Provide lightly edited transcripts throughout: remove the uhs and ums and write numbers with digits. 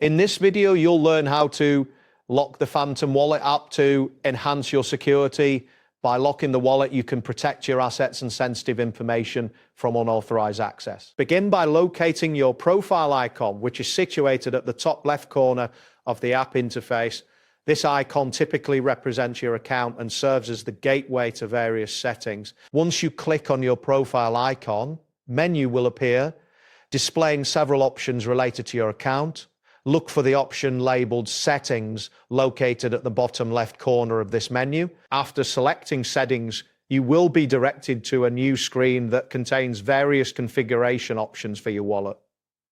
In this video, you'll learn how to lock the Phantom Wallet app to enhance your security. By locking the wallet, you can protect your assets and sensitive information from unauthorized access. Begin by locating your profile icon, which is situated at the top left corner of the app interface. This icon typically represents your account and serves as the gateway to various settings. Once you click on your profile icon, menu will appear, displaying several options related to your account. Look for the option labeled Settings located at the bottom left corner of this menu. After selecting Settings, you will be directed to a new screen that contains various configuration options for your wallet.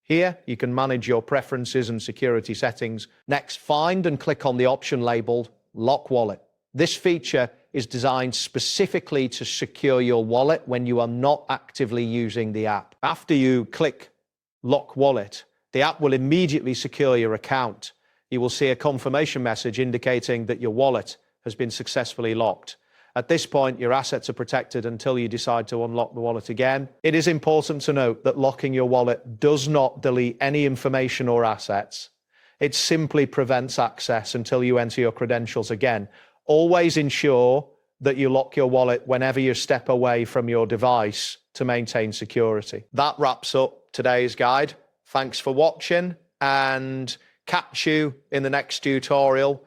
Here, you can manage your preferences and security settings. Next, find and click on the option labeled Lock Wallet. This feature is designed specifically to secure your wallet when you are not actively using the app. After you click Lock Wallet, the app will immediately secure your account. You will see a confirmation message indicating that your wallet has been successfully locked. At this point, your assets are protected until you decide to unlock the wallet again. It is important to note that locking your wallet does not delete any information or assets. It simply prevents access until you enter your credentials again. Always ensure that you lock your wallet whenever you step away from your device to maintain security. That wraps up today's guide. Thanks for watching, and catch you in the next tutorial.